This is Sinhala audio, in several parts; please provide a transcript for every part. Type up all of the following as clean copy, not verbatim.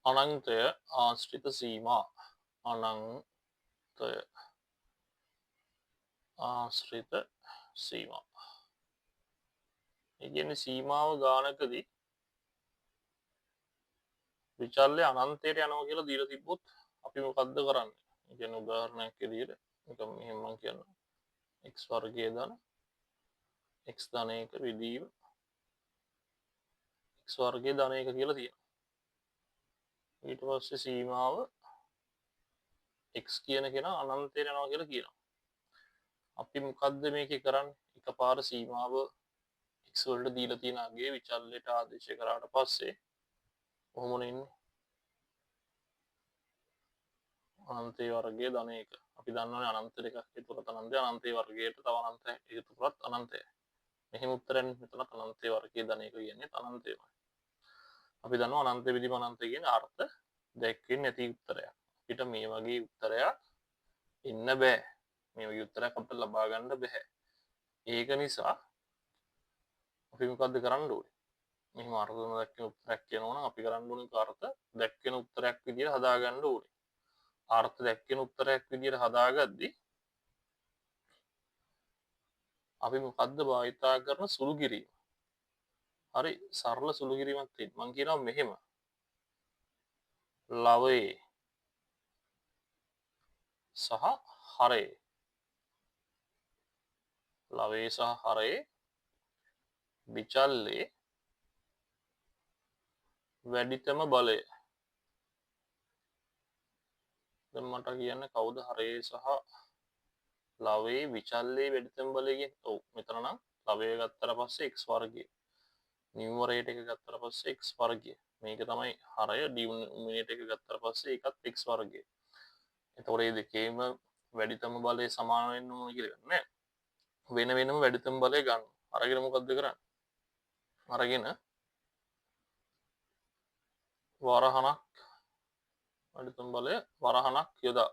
අනන්තය ආශ්‍රිත සීමා අනන්තය ආශ්‍රිත සීමා. ඒ කියන්නේ සීමාව ගානකදී විචල්්‍ය අනන්තයට යනවා කියලා දීලා තිබ්බොත් අපි මොකද්ද කරන්නේ? ඒ කියන්නේ උදාහරණයක් විදිහට නිකන් මෙහෙම මම කියන්නම්. x වර්ගය ධන x ධන 1 විදීම x වර්ගය ධන 1 කියලා තියෙනවා. ඊට පස්සේ සීමාව x කියන කෙනා අනන්තයට යනවා කියලා කියනවා. අපි මොකද්ද මේකේ කරන්නේ? එකපාර සීමාව x වලට දීලා තියෙන අගේ විචල්්‍යයට ආදේශ කරාට පස්සේ කොහොමද ඉන්නේ? අනන්තයේ වර්ගය ධන 1. අපි දන්නවනේ අනන්ත දෙකක් එකතු කරත් අනන්තය අනන්තයේ වර්ගයට තව අනන්තයක් එකතු කරත් අනන්තයයි. මෙහෙම උත්තරන්නේ මෙතන අනන්තයේ වර්ගය ධන 1 කියන්නේ අනන්තයමයි. අපි දන්නවා අනන්ත විදිහම අනන්තය කියන්නේ අර්ථ දැක්වෙන්නේ නැති උත්තරයක්. අපිට මේ වගේ උත්තරයක් ඉන්න බෑ. මේ වගේ උත්තරයක් අපිට ලබා ගන්න බෑ. ඒක නිසා අපි මොකද්ද කරන්න ඕනේ? මෙහෙම අර්ථ දැක්වෙන උත්තරයක් කියනවා නම් අපි කරන්න ඕනේ අර්ථ දැක්වෙන උත්තරයක් විදිහට හදා ගන්න ඕනේ. අර්ථ දැක්වෙන උත්තරයක් විදිහට හදාගද්දී අපි මොකද්ද භාවිතා කරන සුළු කිරීම. හරි සරල සුළු කිරීමක් තියෙනවා. මම කියනවා මෙහෙම. ලවයේ සහ හරයේ. ලවයේ සහ හරයේ විචල්්‍යයේ වැඩිතම බලය. දැන් මට කියන්න කවුද හරයේ සහ ලවයේ විචල්්‍යයේ වැඩිතම බලය කියන්නේ? ඔව් මෙතන නම් ලවය ගත්තට පස්සේ x වර්ගය. නියුමරේටර් එක ගත්තට පස්සේ x වර්ගය. මේක තමයි හරය ඩිනොමිනේටර් එක ගත්තට පස්සේ ඒකත් x වර්ගය. එතකොට මේ දෙකේම වැඩිතම බලය සමාන වෙන්න ඕන කියලා නෑ. වෙන වෙනම වැඩිතම බලය ගන්න. අරගෙන මොකද්ද කරන්නේ? අරගෙන වරහණක් වැඩිතම බලය වරහණක් යොදා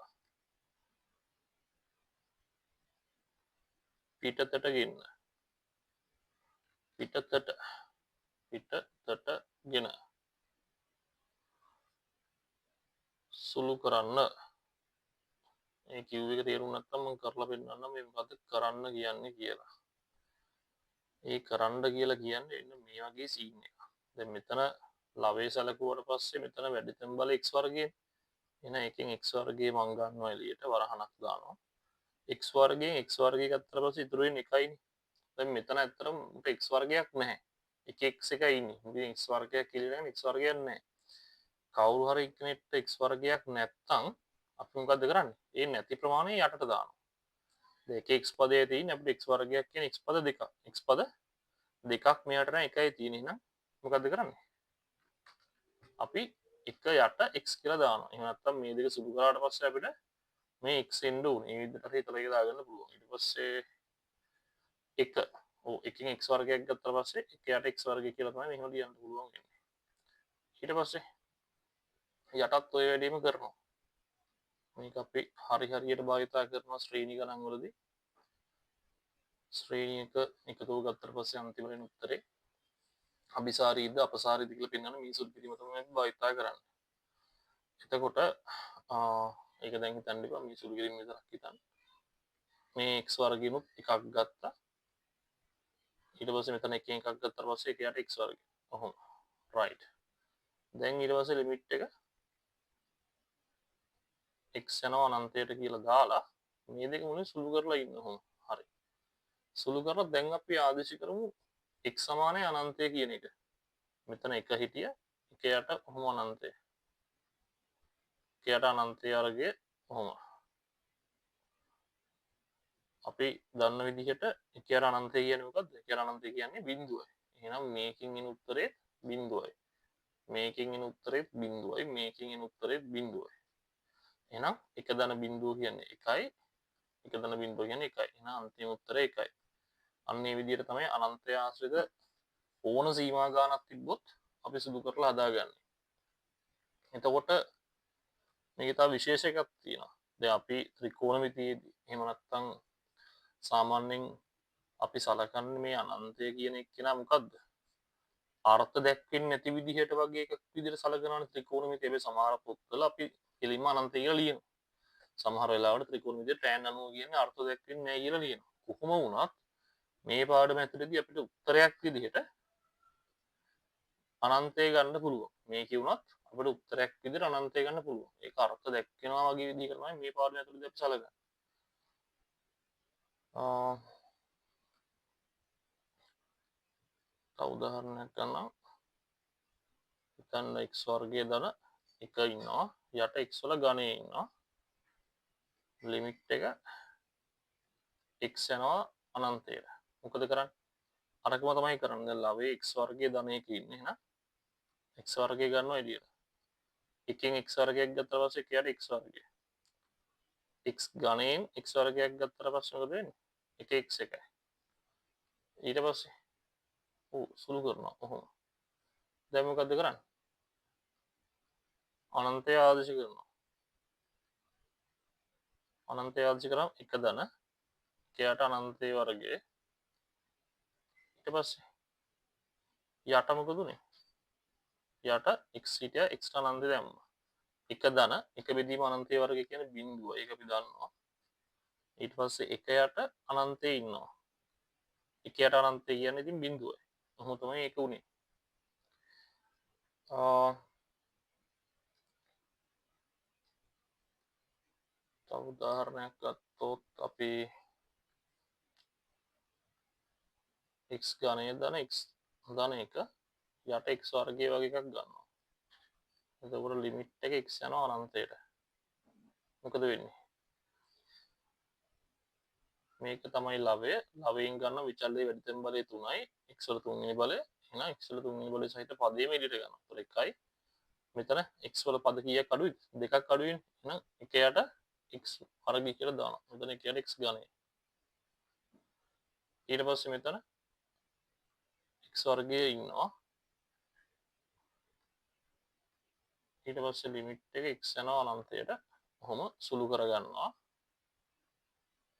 පිටතට ගෙන්න. පිටතට ගෙන සුළු කරන්න. මේ කිව් එක තේරුම් නැත්නම් මම කරලා පෙන්නන්නම් මේ මොකද්ද කරන්න කියන්නේ කියලා. ඒ කරන්න කියලා කියන්නේ එන්න මේ වගේ සීන් එකක්. දැන් මෙතන ලවයේ සැලකුවට පස්සේ මෙතන වැඩිතම බලය x වර්ගය. එහෙනම් එකෙන් x වර්ගය මම ගන්නවා එළියට වරහණක් දානවා. x වර්ගයෙන් x වර්ගය ගත්තට පස්සේ ඉතුරු වෙන්නේ 1යිනේ. දැන් මෙතන ඇත්තටම x වර්ගයක් නැහැ. එක x එකයි ඉන්නේ. මොකද x වර්ගයක් කියලා නම් x වර්ගයක් නැහැ. කවුරු හරි කෙනෙක්ට x වර්ගයක් නැත්තම් අපි මොකද්ද කරන්නේ? ඒ නැති ප්‍රමාණය යටට දානවා. දැන් එක x පදයේ තියෙන අපිට x වර්ගයක් කියන x පද දෙකක්. x පද දෙකක් මෙයාට නම් එකයි තියෙන්නේ. එහෙනම් මොකද්ද කරන්නේ? අපි එක යට x කියලා දානවා. එහෙම නැත්නම් මේ දෙක සුළු කරාට පස්සේ අපිට මේ x එන්න ඕනේ. මේ විදිහට හිතලා ඒක දාගන්න පුළුවන්. ඊට පස්සේ එක ඔව් එකකින් x වර්ගයක් ගත්තා පස්සේ එක යට x වර්ගය කියලා තමයි මෙහෙම ලියන්න පුළුවන් වෙන්නේ. ඊට පස්සේ යටත් ඔය වැඩේම කරනවා. මේක අපි හරියට භාවිතා කරනවා ශ්‍රේණි ගණන් වලදී. ශ්‍රේණියක එකතුව ගත්තට පස්සේ අන්තිමට එන උත්තරේ අபிසාරීද අපසාරීද කියලා පෙන්වන්න මේ සුළු කිරීම තමයි භාවිතා කරන්නේ. එතකොට ඒක දැන් හිතන්න එපා මේ සුළු කිරීම විතරක් හිතන්න. මේ x වර්ගිනුත් එකක් ගත්තා. ඊට පස්සේ මෙතන එකෙන් එකක් ගත්තාට පස්සේ එක යට x වර්ගය. ඔහොම. right. දැන් ඊට පස්සේ ලිමිට් එක x යනවා අනන්තයට කියලා දාලා මේ දෙක මුලින් සුළු කරලා ඉන්න ඕන. හරි. සුළු කරලා දැන් අපි ආදේශ කරමු x සමානයි අනන්තය කියන එක. මෙතන එක හිටිය එක යට ඔහොම අනන්තය. එක යට අනන්තය වර්ගය ඔහොම. අපි දන්න විදිහට එක යට අනන්තය කියන්නේ මොකද්ද? එක යට අනන්තය කියන්නේ බිඳුවයි. එහෙනම් මේකෙන් එන උත්තරේ බිඳුවයි. මේකෙන් එන උත්තරේ බිඳුවයි. මේකෙන් එන උත්තරේ බිඳුවයි. එහෙනම් එක ධන බිඳුව කියන්නේ 1යි. එක ධන බිඳුව කියන්නේ 1යි. එහෙනම් අන්තිම උත්තරේ 1යි. අන්න ඒ විදිහට තමයි අනන්තය ආශ්‍රිත ඕන සීමා ගානක් තිබ්බොත් අපි සුදු කරලා හදාගන්නේ. එතකොට මේකේ තව විශේෂ එකක් තියෙනවා. දැන් අපි ත්‍රිකෝණමිතියේදී එහෙම නැත්නම් සාමාන්‍යයෙන් අපි සලකන්නේ මේ අනන්තය කියන එක කෙනා මොකද්ද? අර්ථ දැක්වෙන්නේ නැති විදිහට වගේ එකක් විදිහට සලකනවනේ ත්‍රිකෝණමිතිය. හැබැයි සමහර පොත්වල අපි කෙලින්ම අනන්තය කියලා ලියනවා. සමහර වෙලාවට ත්‍රිකෝණමිතිය tan 90 කියන්නේ අර්ථ දැක්වෙන්නේ නැහැ කියලා ලියනවා. කොහොම වුණත් මේ පාඩම ඇතුළතදී අපිට උත්තරයක් විදිහට අනන්තය ගන්න පුළුවන්. මේකේ වුණත් අපිට උත්තරයක් විදිහට අනන්තය ගන්න පුළුවන්. ඒක අර්ථ දැක්වෙනවා වගේ විදිහකට තමයි මේ පාඩම ඇතුළතදී අපි සලකන්නේ. තව උදාහරණයක් ගන්නම්. හිතන්න x වර්ගයේ ධන 1 ඉන්නවා. යට x වල ඝනයේ ඉන්නවා. ලිමිට් එක x යනවා අනන්තයට. මොකද කරන්නේ? අරකම තමයි කරන්නේ. දැන් ලවයේ x වර්ගයේ ධන 1 ඉන්නේ. එහෙනම් x වර්ගය ගන්නවා එළියට. එකෙන් x වර්ගයක් ගත්තා පස්සේ එකට x වර්ගය. x ඝනයෙන් x වර්ගයක් ගත්තට පස්සේ මොකද වෙන්නේ? 1 x 1යි. ඊට පස්සේ සුළු කරනවා. කොහොම? දැන් මොකද කරන්නේ? අනන්තය ආදේශ කරනවා. අනන්තය ආදේශ කරාම එක ධන එකට අනන්තයේ වර්ගය. ඊට පස්සේ යට මොකද උනේ? යට x හිටියා x අනන්තය දැම්මා. එක ධන එක බෙදීම අනන්තයේ වර්ගය කියන්නේ බිඳුව. ඒක අපි දන්නවා. ඊට පස්සේ එක යට අනන්තයේ ඉන්නවා. එක යට අනන්තය කියන්නේ ඉතින් බිඳුවයි. කොහොම තමයි ඒක උනේ. තව උදාහරණයක් ගත්තොත් අපි x ඝනය ධන x ධන 1 යට x වර්ගය වගේ එකක් ගන්නවා. එතකොට ලිමිට් එක x යනවා අනන්තයට. මොකද වෙන්නේ? මේක තමයි ලවය. ලවයෙන් ගන්න විචල්්‍ය වැඩිතම බලය 3යි. x වල 3 වෙනි බලය. එහෙනම් x වල 3 වෙනි බලය සහිත පදයේම එළියට ගන්නවා. ඒතකොට 1යි. මෙතන x වල පද කීයක් අඩුයිද? දෙකක් අඩුයිනේ. එහෙනම් 1 යට x වර්ගය කියලා දානවා. මෙතන 1 යට x ඝනය. ඊට පස්සේ මෙතන x වර්ගයේ ඉන්නවා. ඊට පස්සේ ලිමිට් එක x යනවා අනන්තයට. කොහොම සුළු කරගන්නවා.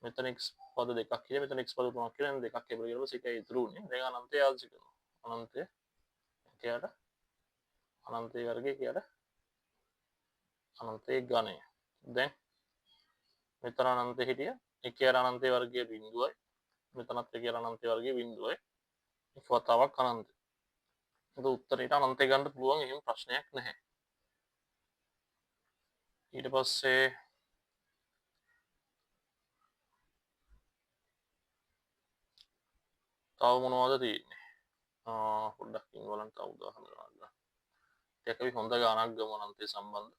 මෙතන x පද දෙකක් කියලා මෙතන x පද තුනක් කියලා එන දෙකක් එපර කියලා පස්සේ එකයි ඉතුරු උනේ. දැන් අනන්තය ආදේශ කරනවා. අනන්තය එකයට අනන්තයේ වර්ගය කියලා අනන්තයේ ඝනය. දැන් මෙතන අනන්තය හිටිය එකයට අනන්තයේ වර්ගය බිඳුවයි. මෙතනත් එකයට අනන්තයේ වර්ගය බිඳුවයි. එක වතාවක් අනන්තය. ඒක උත්තරේට අනන්තය ගන්න පුළුවන් එහෙම ප්‍රශ්නයක් නැහැ. ඊට පස්සේ තව මොනවද තියෙන්නේ? පොඩ්ඩක් ඉංග්‍රීසියෙන් තව උදාහරණ ගන්න. ටිකක් අපි හොඳ ගානක් ගමු අනන්තය සම්බන්ධ.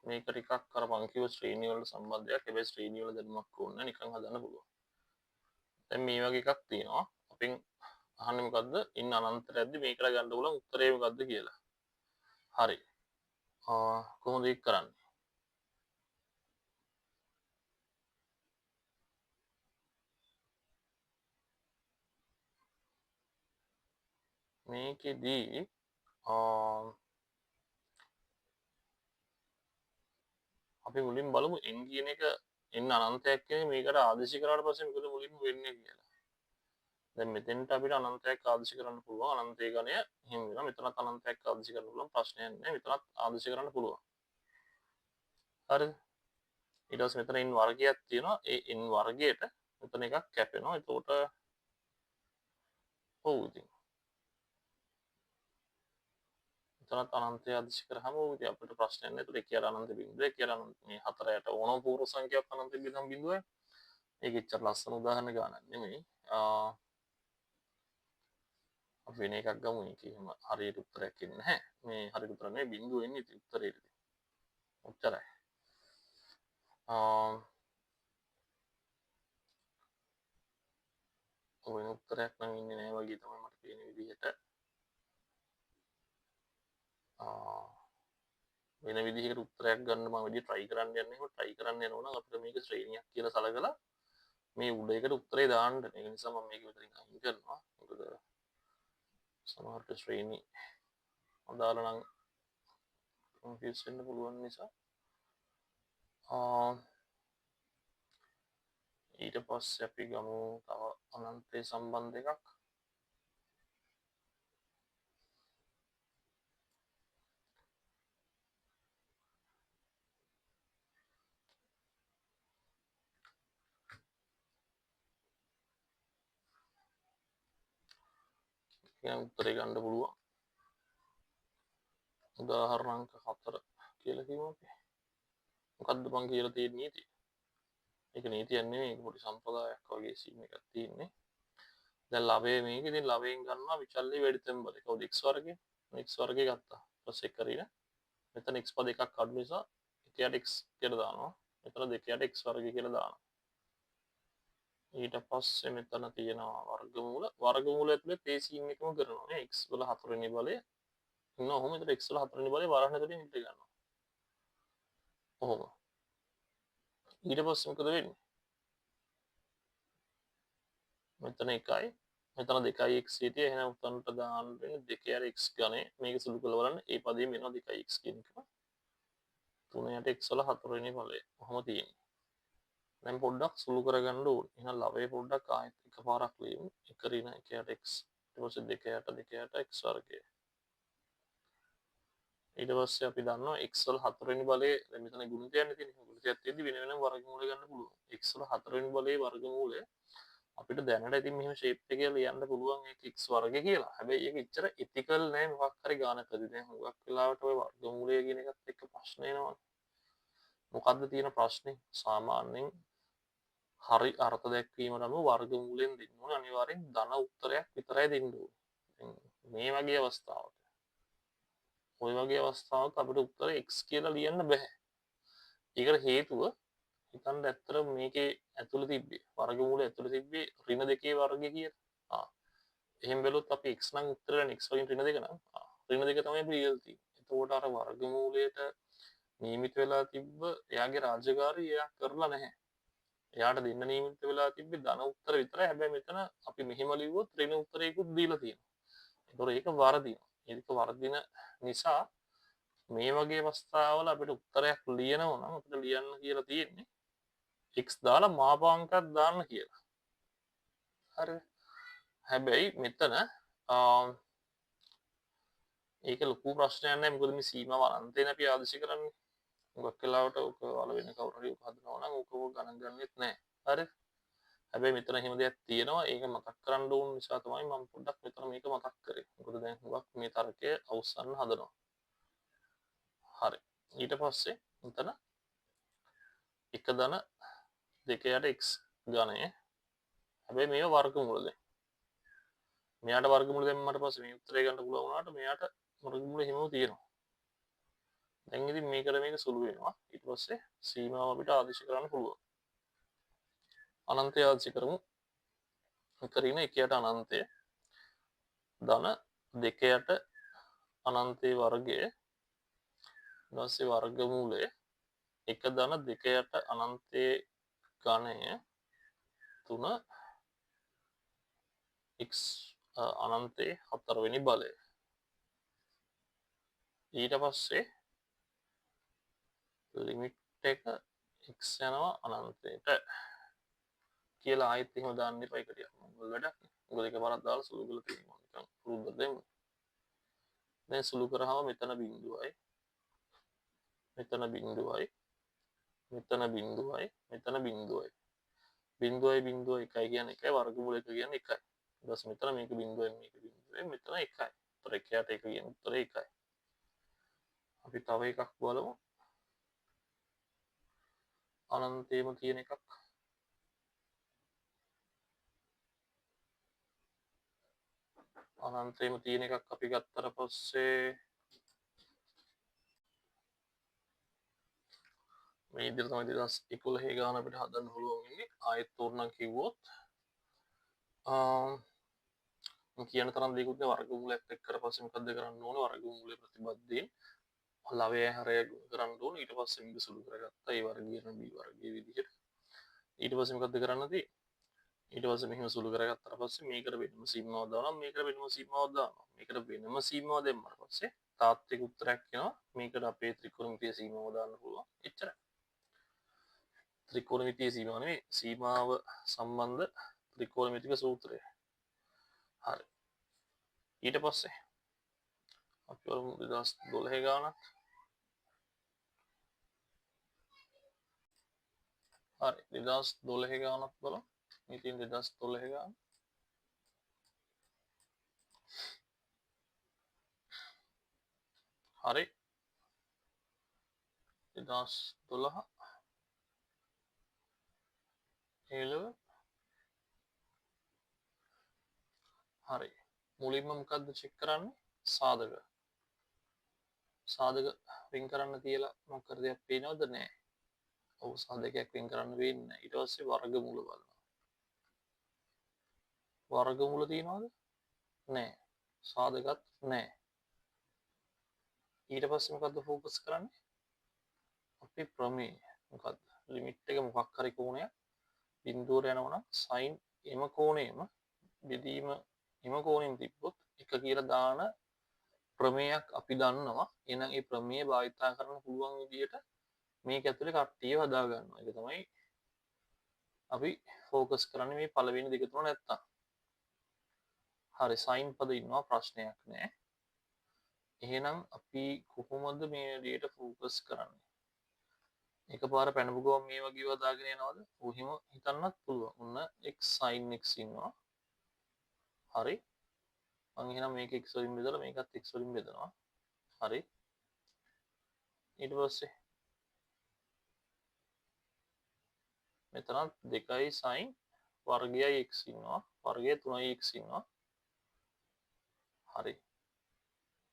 මේක ටිකක් අර මං කිව්ව ශ්‍රේණිය වලට සම්බන්ධයක්. හැබැයි ශ්‍රේණිය වල දැනුමක් ඕනේ නැහැ. නිකන් හදන්න පුළුවන්. දැන් මේ වගේ එකක් තියෙනවා. අපෙන් අහන්නේ මොකද්ද? ඉන්න අනන්තයේදී මේකට ගන්න පුළුවන් උත්තරේ මොකද්ද කියලා. හරි. කොහොමද ඒක කරන්නේ? මේකෙදී අපි මුලින් බලමු n කියන එක n අනන්තයක් කියන්නේ මේකට ආදේශ කරාට පස්සේ මොකද මුලින්ම වෙන්නේ කියලා. දැන් මෙතෙන්ට අපිට අනන්තයක් ආදේශ කරන්න පුළුවන්. අනන්තයේ ඝනය එහෙම වෙනවා. මෙතනත් අනන්තයක් ආදේශ කරන්න පුළුවන්. ප්‍රශ්නයක් නැහැ. මෙතනත් ආදේශ කරන්න පුළුවන්. හරිද? ඊට පස්සේ මෙතන n වර්ගයක් තියෙනවා. ඒ n වර්ගයට මෙතන එකක් කැපෙනවා. එතකොට ඔව් ඉතින් මෙතනත් අනන්තය ආදේශ කරාම ඔව් ඉතින් අපිට ප්‍රශ්නයක් නැහැ. ඒතකොට එක යට අනන්ත බිඳුව එක යට මේ 4ට ඕනම පූර්ව සංඛ්‍යාවක් අනන්ත බිඳම් බිඳුවයි. ඒක එච්චර ලස්සන උදාහරණ ගානක් නෙමෙයි. අපි වෙන එකක් ගමු. ඒකේ එහෙම හරියට උත්තරයක් එන්නේ නැහැ. මේ හරියට උත්තර නෙමෙයි බිඳුව එන්නේ ඉතින් උත්තරේට. උත්තරයි. වෙන උත්තරයක් නම් ඉන්නේ නැහැ වගේ තමයි මට පේන විදිහට. වෙන විදිහකට උත්තරයක් ගන්න මම වැඩි try කරන්න යන්නේ. ඒක try කරන්න යනවා නම් අපිට මේක ශ්‍රේණියක් කියලා සලකලා මේ උඩ එකට උත්තරේ දාන්න. ඒක නිසා මම මේක මෙතනින් අයින් කරනවා. මොකද සමහරට ශ්‍රේණි අදාළ නම් කන්ෆියුස් වෙන්න පුළුවන් නිසා ඊට පස්සේ අපි ගමු තව අනන්තය සම්බන්ධ එකක්. කියන උත්තරේ ගන්න පුළුවන්. උදාහරණ අංක 4 කියලා කිව්වම අපි මොකද්ද මං කියලා තියෙන නීතිය? ඒක නීතියක් නෙමෙයි, ඒක පොඩි සම්ප්‍රදායක් වගේ සීන් එකක් තියෙන්නේ. දැන් ලවය මේක ඉතින් ලවයෙන් ගන්නවා විචල්්‍ය වැඩිතෙන් බල. කවුද x වර්ගය? x වර්ගය ගත්තා. ඊපස්සේ කරින මෙතන x පද එකක් අඩු නිසා එකයට x කියලා දානවා. මෙතන දෙකයට x වර්ගය කියලා දානවා. ඊට පස්සේ මෙතන තියෙනවා වර්ගමූල. වර්ගමූල ඇතුලේ ඒ සීන් එකම කරනවා නේ. x වල 4 වෙනි බලය ඉන්නවා. ඔහොම එතන x වල 4 වෙනි බලය වරහන් ඇතුලේ හිට ගන්නවා. ඔහොම. ඊට පස්සේ මොකද වෙන්නේ? මෙතන 1යි මෙතන 2යි x හිටියේ. එහෙනම් උතනට දාන්න වෙන්නේ 2යට x ගණේ. මේක සුළු කරලා බලන්න. ඒ පදේ මෙනවා 2යි x කියන එක. 3යට x වල 4 වෙනි බලය. ඔහොම තියෙන්නේ. දැන් පොඩ්ඩක් සුළු කරගන්න ඕනේ. එහෙනම් ලවය පොඩ්ඩක් ආයෙත් එකපාරක් ලියමු. 1 රින 1යට x. ඊට පස්සේ 2යට x වර්ගය. ඊට පස්සේ අපි දන්නවා x වල 4 වෙනි බලයේ දැන් මෙතන ගුණිතයක් තියෙන්නේ. ගුණිතයක් තියෙද්දි වෙන වෙනම වර්ගමූල ගන්න පුළුවන්. x වල 4 වෙනි බලයේ වර්ගමූලය අපිට දැනට ඉතින් මෙහෙම ෂේප් එකේ ලියන්න පුළුවන් ඒක x වර්ගය කියලා. හැබැයි ඒක එච්චර ඉතිකල් නෑ මොකක් හරි ගානකදී. දැන් හුඟක් වෙලාවට ඔය වර්ගමූලය කියන එකත් එක්ක ප්‍රශ්න එනවා. මොකද්ද තියෙන ප්‍රශ්නේ? සාමාන්‍යයෙන් හරි අර්ථ දැක්වීමට අනුව වර්ගමූලයෙන් දෙන්න ඕනේ. අනිවාර්යෙන් ධන උත්තරයක් විතරයි දෙන්න ඕනේ. මේ වගේ අවස්ථාවක ඔය වගේ අවස්ථාවක අපිට උත්තර x කියලා ලියන්න බෑ. ඒකට හේතුව හිතන්න ඇත්තට මේකේ ඇතුළේ තිබ්බේ වර්ගමූලය ඇතුළේ තිබ්බේ ඍණ 2 වර්ගය කියලා. එහෙම බැලුවොත් අපි x නම් උත්තර ගන්න x වලින් ඍණ 2 නම් ඍණ 2 තමයි අපි ලියලා තියෙන්නේ. එතකොට අර වර්ගමූලයට නියමිත වෙලා තිබ්බ එයාගේ රාජකාරිය එයා කරලා නැහැ. එයාට දෙන්න නියමිත වෙලා තිබ්බේ ධන උත්තර විතරයි. හැබැයි මෙතන අපි මෙහෙම ලිව්වොත් ඍණ උත්තරයකුත් දීලා තියෙනවා. ඒතකොට ඒක වරදිනවා. ඒක වරදින නිසා මේ වගේ අවස්ථාවල අපිට උත්තරයක් ලියනවා නම් අපිට ලියන්න කියලා තියෙන්නේ x දාලා මාපාංකයක් දාන්න කියලා. හරිද? හැබැයි මෙතන ඒක ලොකු ප්‍රශ්නයක් නෑ. මොකද මේ සීමාව අනන්තයෙන් අපි ආදේශ කරන්නේ. මොකක් වෙලාවට ඔක වල වෙන කවුරු හරි ඔක හදනවා නම් ඔක ගණන් ගන්නෙත් නෑ. හරිද? හැබැයි මෙතන එහෙම දෙයක් තියෙනවා. ඒක මතක් කරන්න ඕන නිසා තමයි මම පොඩ්ඩක් මෙතන මේක මතක් කරේ. මොකද දැන් හුඟක් මේ තර්කය අවසන් හදනවා. හරි. ඊට පස්සේ මෙතන 1 ධන 2යට x ගණය. හැබැයි මේක වර්ගමූල දැන්. මෙයාට වර්ගමූල දැම්මට පස්සේ මේ උත්තරය ගන්න පුළුවන් වුණාට මෙයාට වර්ගමූල හිමම තියෙනවා. දැන් ඉතින් මේකට මේක සුළු වෙනවා. ඊට පස්සේ සීමාව අපිට ආදේශ කරන්න පුළුවන්. අනන්තය ආදේශ කරමු. උත්තරින 1යට අනන්තය ධන 2යට අනන්තයේ වර්ගය ඊට පස්සේ වර්ගමූලය 1 ධන 2යට අනන්තයේ ඝනය 3 x අනන්තයේ 4 වෙනි බලය. ඊට පස්සේ ලිමිට් එක x යනවා අනන්තයට කියලා ආයෙත් එහෙම දාන්න එපා. ඒක ටිකක් මොකද වැඩක් නේ. මොකද එකපාරක් දාලා සුළු කරලා තියෙනවා. නිකන් පුරුද්දක් දෙමු. දැන් සුළු කරාම මෙතන බිඳුවයි මෙතන බිඳුවයි මෙතන බිඳුවයි මෙතන බිඳුවයි. බිඳුවයි බිඳුවයි එකයි කියන්නේ එකයි වර්ගමූල එක කියන්නේ එකයි. ඊට පස්සේ මෙතන මේක බිඳුවයි මේක බිඳුවයි මෙතන එකයි. උත්තර 1ට 1 කියන උත්තරය එකයි. අපි තව එකක් බලමු. අනන්තයේම තියෙන එකක්. අනන්තයේම තියෙන එකක් අපි ගත්තට පස්සේ මේ විදිහට තමයි 2011 ගාන අපිට හදන්න පුළුවන් වෙන්නේ. ආයෙත් තෝරනම් කිව්වොත් කියන තරම් දෙයක්වත් නෑ. වර්ගමූලයක් එක්ක කරලා පස්සේ මොකද්ද කරන්න ඕන? වර්ගමූලයේ ප්‍රතිබද්ධයෙන් ලවය හැරය කරන්න ඕන. ඊට පස්සේ මේක සුළු කරගත්තා ඒ වර්ගයෙන් b වර්ගයේ විදිහට. ඊට පස්සේ මොකද්ද කරන්න තියෙන්නේ? ඊට පස්සේ මෙහෙම සුළු කරගත්තාට පස්සේ මේකට වෙනම සීමාවක් දානවා. මේකට වෙනම සීමාවක් දානවා. මේකට වෙනම සීමාවක් දැම්මම පස්සේ තාත්වික උත්තරයක් එනවා. මේකට අපේ ත්‍රිකෝණමිතිය සීමාව දාන්න පුළුවන්. එච්චරයි. ත්‍රිකෝණමිතිය සීමාව නෙවෙයි සීමාව සම්බන්ධ ත්‍රිකෝණමිතික සූත්‍රය. හරි. ඊට පස්සේ අපි වරමු 2012 ගානක්. හරි 2012 ගානක් බලමු. මේ තියෙන 2012 ගාන. හරි 2012 A-level. හරි මුලින්ම මොකද්ද චෙක් කරන්නේ? සාධක. සාධක වෙන් කරන්න කියලා මොකක් කර දෙයක් පේනවද? නැහැ. ඔව් සාධකයක් වෙන් කරන්න වෙන්නේ නැහැ. ඊට පස්සේ වර්ගමූල බලනවා. වර්ගමූල තියනවද? නැහැ. සාධකත් නැහැ. ඊට පස්සේ මොකද්ද ફોකස් කරන්නේ? අපි ප්‍රමේය. මොකද්ද? ලිමිට් එක මොකක් හරි කෝණයක් බිඳුවට යනවා නම් sin එම කෝණයම බෙදීම එම කෝණයෙන් තිබ්බොත් එක කියලා දාන ප්‍රමේයක් අපි දන්නවා. එහෙනම් ඒ ප්‍රමේය භාවිතා කරන්න පුළුවන් විදිහට මේක ඇතුලේ කට්ටියව හදා ගන්නවා. ඒක තමයි අපි ફોකස් කරන්නේ මේ පළවෙනි දෙක තුන නැත්තම්. හරි sin පද ඉන්නවා ප්‍රශ්නයක් නෑ. එහෙනම් අපි කොහොමද මේ විදිහට ફોකස් කරන්නේ? එකපාර පැනපු ගමන් මේ වගේ වදාගෙන යනවද? ඔහිම හිතන්නත් පුළුවන්. ඔන්න x sin x ඉන්නවා. හරි. මම එහෙනම් මේක x වලින් බෙදලා මේකත් x වලින් බෙදනවා. හරි. ඊට පස්සේ මෙතනත් 2යි sin වර්ගයයි x ඉන්නවා. වර්ගය 3යි x ඉන්නවා. හරි.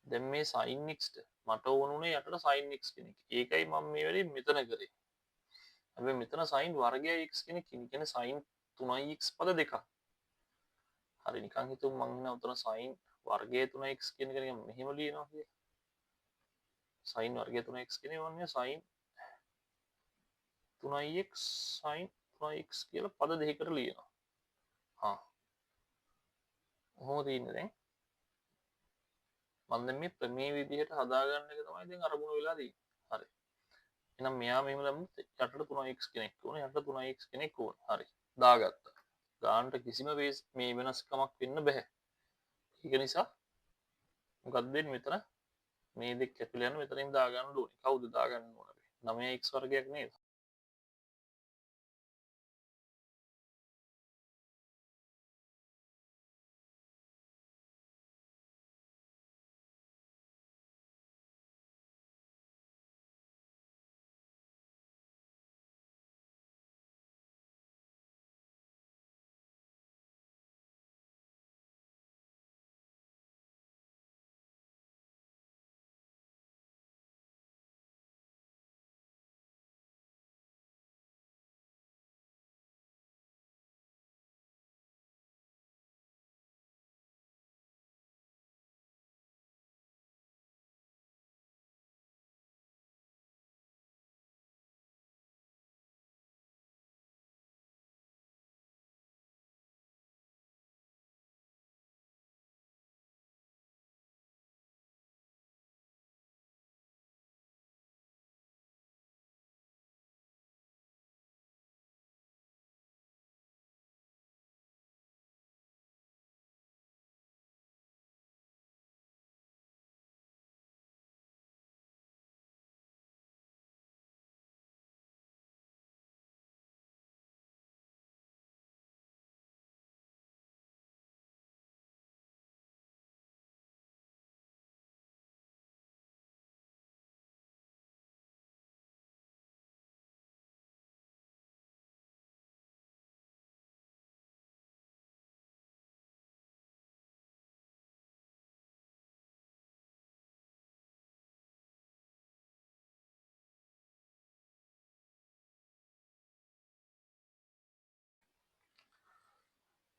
දැන් මේ sin x ට මට ඕනුනේ යටට sin x කෙනෙක්. ඒකයි මම මේ වෙලේ මෙතන කරේ. හැබැයි මෙතන sin වර්ගයයි x කෙනෙක් ඉන්නේ. කියන්නේ sin 3x පද දෙකක්. හරි නිකන් හිතමු මම ඉන්න උතන sin වර්ගය 3x කියන එක නිකන් මෙහෙම ලියනවා කියලා. sin වර්ගය 3x කියන්නේ වන්නේ sin 3x sin 3x කියලා පද දෙකකට ලියනවා. හා. කොහොමද ඉන්නේ දැන්? මම දැන් මේ ප්‍රමේය විදිහට හදාගන්න එක තමයි දැන් අරමුණ වෙලා තියෙන්නේ. හරි. එහෙනම් මෙයා මෙහෙම දැම්මොත් යටට 3x කෙනෙක් ඕනේ. යටට 3x කෙනෙක් ඕනේ. හරි. දාගත්තා. ගානට කිසිම මේ වෙනස්කමක් වෙන්න බෑ. ඒක නිසා මොකක්ද වෙන්නේ මෙතන මේ දෙක කැපිලා යන මෙතනින් දාගන්න ඕනේ. කවුද දාගන්න ඕනේ? 9x වර්ගයක් නේද?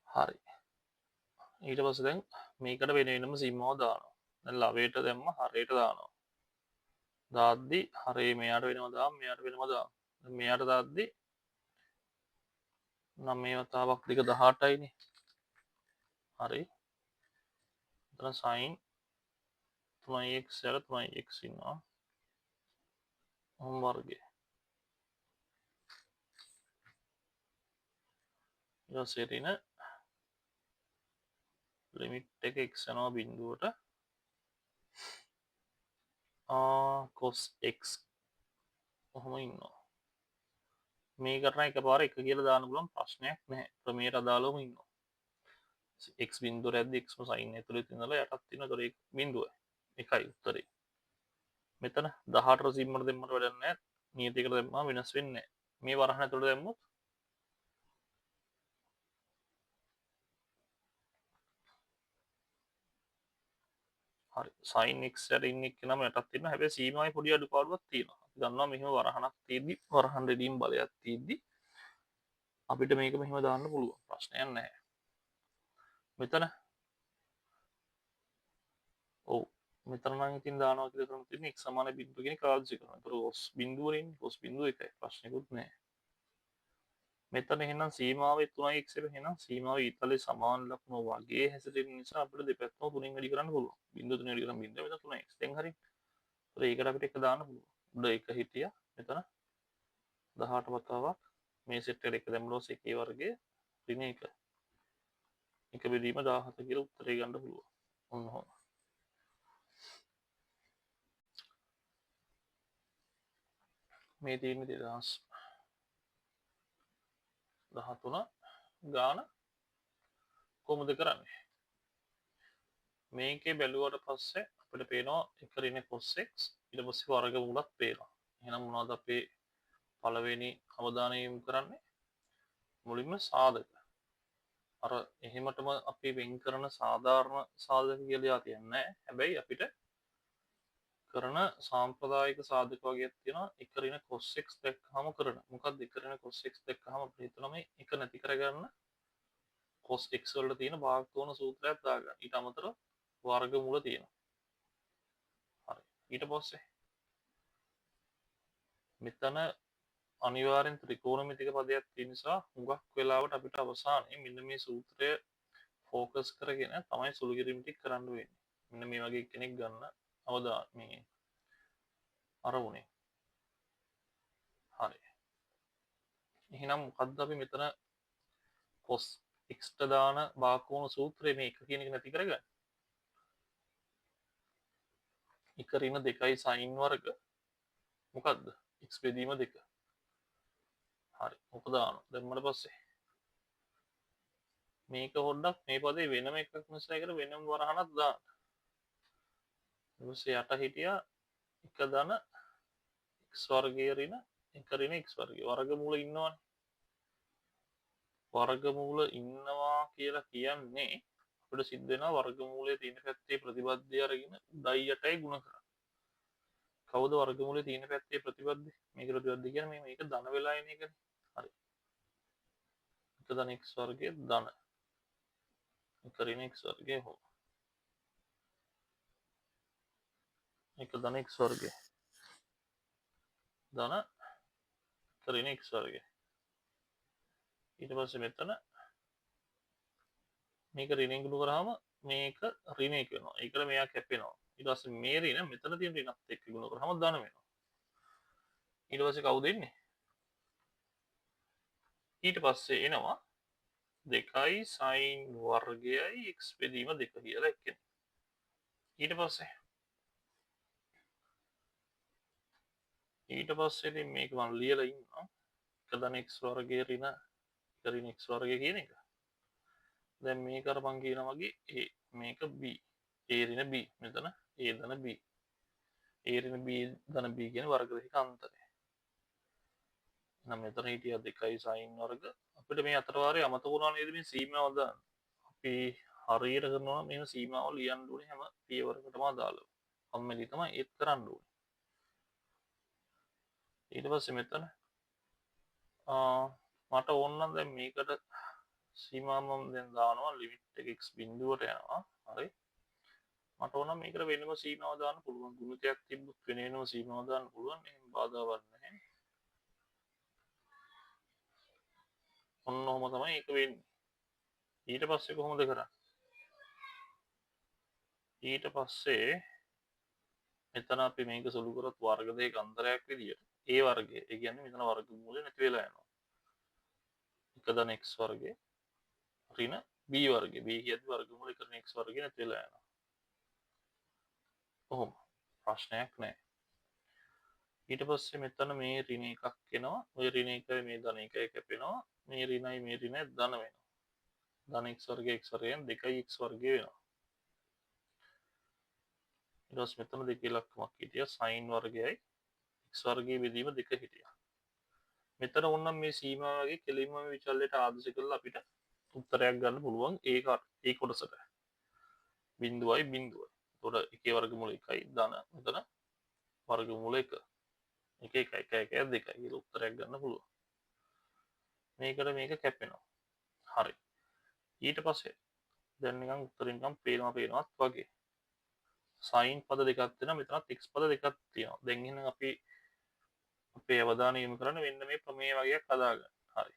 හරි. ඊට පස්සේ දැන් මේකට වෙන වෙනම සීමාව දානවා. දැන් ලවයට දැම්ම හරයට දානවා. දාද්දි හරේ මෙයාට වෙනම දාන්න මෙයාට වෙනම දාන්න. දැන් මෙයාට දාද්දි 9 වතාවක් 2 18යිනේ. හරි. එතන sin 3x යට 3x ඉන්නවා හම් වර්ගය. ඊට පස්සේ තියෙන ලිමිට් එක x යනවා බිඳුවට cos x කොහොම ඉන්නවා. මේ කරන එකපාර එක කියලා දාන්න පුළුවන් ප්‍රශ්නයක් නැහැ. ප්‍රමේයට අදාළවම ඉන්නවා. x බිඳුවට ඇද්දි x sin ඇතුළේ ඉඳලා යටත් තියෙන. ඒතර ඒක බිඳුව. එකයි උත්තරේ. මෙතන 18 සිම්මට දෙන්නට වැඩක් නැහැ. නියතයකට දැම්මම වෙනස් වෙන්නේ නැහැ. මේ වරහන් ඇතුළට දැම්මොත් හරි sin x යට ඉන්නේ කෙනම යටත් තියෙනවා. හැබැයි සීමාවේ පොඩි අඩුපාඩුවක් තියෙනවා. අපි දන්නවා මෙහෙම වරහනක් තියෙද්දි වරහන් රෙදීම් බලයක් තියෙද්දි අපිට මේක මෙහෙම දාන්න පුළුවන්. ප්‍රශ්නයක් නැහැ. මෙතන ඔව් මෙතන නම් ඉතින් දානවා කියලා කරමු තියෙන්නේ x සමාන බිඳුව කියන කාර්යය කරනවා. ඒතර cos බිඳුවරින් cos බිඳුව එකයි ප්‍රශ්නයක්වත් නැහැ. මෙතන එහෙනම් සීමාවේ 3x එක එහෙනම් සීමාවේ ඊතලේ සමාන ලකුණු වගේ හැසිරෙන නිසා අපිට දෙපැත්තම 3න් වැඩි කරන්න පුළුවන්. බිඳුව 3 වැඩි කරන් බිඳුව මෙතන 3x. දැන් හරි. ඒතර ඒකට අපිට එක දාන්න පුළුවන්. උඩ එක හිටියා. මෙතන 18 වතාවක් මේ සෙට් එකට එක දැම්මොත් එකේ වර්ගය ඍණ 1. එක බෙදීම 17 කියලා උත්තරේ ගන්න පුළුවන්. ඔන්න ඔහොම. මේ තියෙන්නේ 2013 ගාන කොහොමද කරන්නේ? මේකේ බැලුවට පස්සේ අපිට පේනවා එක ඍණ cos x ඊට පස්සේ වර්ගමූලත් පේනවා. එහෙනම් මොනවද අපේ පළවෙනි අවධානය යොමු කරන්නේ? මුලින්ම සාධක. අර එහෙමටම අපි වෙන් කරන සාධාරණ සාධක කියලා තියන්නේ නැහැ. හැබැයි අපිට කරන සාම්ප්‍රදායික සාධක වගේක් තියෙනවා. එක ඍණ cos x දැක්කහම කරන. මොකක්ද එක ඍණ cos x දැක්කහම අපිට හිතනවා මේ එක නැති කරගන්න cos x වලට තියෙන භාග්‍යෝන සූත්‍රයක් දාගන්න. ඊට අමතරව වර්ගමූල තියෙනවා. හරි. ඊට පස්සේ මෙතන අනිවාර්යෙන් ත්‍රිකෝණමිතික පදයක් තියෙන නිසා හුඟක් වෙලාවට අපිට අවසානයේ මෙන්න මේ සූත්‍රය ફોකස් කරගෙන තමයි සුළු කිරීම ටික කරන්න වෙන්නේ. මෙන්න මේ වගේ කෙනෙක් ගන්න මේ අරමුණේ. හරි. එහෙනම් මොකද්ද අපි මෙතන cos x ට දාන බාකෝණ සූත්‍රයේ මේ එක කියන එක නැති කරගන්න. එක ඍණ 2යි sin වර්ග මොකද්ද? x බෙදීම 2. හරි. ඔක දානවා. දැම්මට පස්සේ මේක පොඩ්ඩක් මේ පදේ වෙනම එකක් නිසා එකට වෙනම වරහනක් දාන්න. ඊට යට හිටියා එක ධන x වර්ගයේ ඍණ එක ඍණ x වර්ගය. වර්ගමූල ඉන්නවනේ. වර්ගමූල ඉන්නවා කියලා කියන්නේ අපිට සිද්ධ වෙනවා වර්ගමූලයේ තියෙන පැත්තේ ප්‍රතිපත්තිය අරගෙන උඩයි යටයි ගුණ කරන්න. කවුද වර්ගමූලයේ තියෙන පැත්තේ ප්‍රතිපත්තිය? මේක ප්‍රතිපත්තිය කියන්නේ මේක ධන වෙලා එන එකනේ. හරි. එක ධන x වර්ගයේ ධන එක ඍණ x වර්ගයේ හෝ එක ධන x වර්ගයේ ධන එක ඍණ x වර්ගයේ. ඊට පස්සේ මෙතන මේක ඍණෙන් ගුණ කරාම මේක ඍණ 1 වෙනවා. ඒකට මෙයා කැපෙනවා. ඊට පස්සේ මේ ඍණ මෙතන තියෙන ඍණත් එක්ක ගුණ කරාම ධන වෙනවා. ඊට පස්සේ කවුද එන්නේ? ඊට පස්සේ එනවා 2යි sin වර්ගයයි x බෙදීම 2 කියලා එක්කෙනෙක්. ඊට පස්සේ ඉතින් මේක මම ලියලා ඉන්නවා. 1 ධන x වර්ගයේ ඍණ x වර්ගය කියන එක. දැන් මේක අර මං කියනා වගේ මේක b. a ඍණ b. මෙතන a ධන b. a ඍණ b ධන b කියන්නේ වර්ග දෙකක අන්තරය. නම් මෙතන හිටියා 2යි sin වර්ග. අපිට මේ අතර වාරේ අමතක වුණා නේද මේ සීමාව දාන්න. අපි හරියට කරනවා මෙහෙම සීමාව ලියන්න ඕනේ හැම පියවරකටම අදාළව. කම්මැලි තමයි ඒත් කරන්න ඕනේ. ඊට පස්සේ මෙතන මට ඕන නම් දැන් මේකට සීමාව මම දැන් දානවා ලිමිට් එක x බිඳුවට යනවා. හරි. මට ඕන නම් මේකට වෙනම සීමාව දාන්න පුළුවන්. ගුණිතයක් තිබ්බොත් වෙනම සීමාව දාන්න පුළුවන්. එහෙම බාධාවක් නැහැ. ඔන්න ඔහොම තමයි ඒක වෙන්නේ. ඊට පස්සේ කොහොමද කරන්නේ? ඊට පස්සේ මෙතන අපි මේක සුළු කරොත් වර්ග දෙක අන්තරයක් විදියට a වර්ගය ඒ කියන්නේ මෙතන වර්ගමූලය නැති වෙලා යනවා. 1 ධන x වර්ගය ඍණ b වර්ගය b කියද්දි වර්ගමූල 1 ධන x වර්ගය නැති වෙලා යනවා. කොහොම ප්‍රශ්නයක් නැහැ. ඊට පස්සේ මෙතන මේ ඍණ එකක් එනවා. ওই ඍණ එකයි මේ ධන එකයි කැපෙනවා. මේ ඍණයි මේ ඍණයි ධන වෙනවා. ධන x වර්ගය x වර්ගයෙන් 2x වර්ගය වෙනවා. ඊට පස්සේ මෙතන දෙකේ ලක්කමක් හිටියා sin වර්ගයයි x වර්ගයේ බෙදීම 2 හිටියා. මෙතන ඕනනම් මේ සීමාවගේ කෙලින්ම මේ විචල්‍යයට ආදර්ශ කරලා අපිට උත්තරයක් ගන්න පුළුවන් ඒ කොටසට. බිඳුවයි බිඳුවයි. එතකොට එකේ වර්ගමූල 1යි ධන මෙතන වර්ගමූල 1. 1 1 1 1 2 කියලා උත්තරයක් ගන්න පුළුවන්. මේකට මේක කැපෙනවා. හරි. ඊට පස්සේ දැන් නිකන් උත්තරින් නිකන් පේනවත් වගේ. sin පද දෙකක් තියෙනවා මෙතනත් x පද දෙකක් තියෙනවා. දැන් එහෙනම් අපි අපේ අවධානය යොමු කරන්නේ මෙන්න මේ ප්‍රමේය වගේක් හදාගන්න. හරි.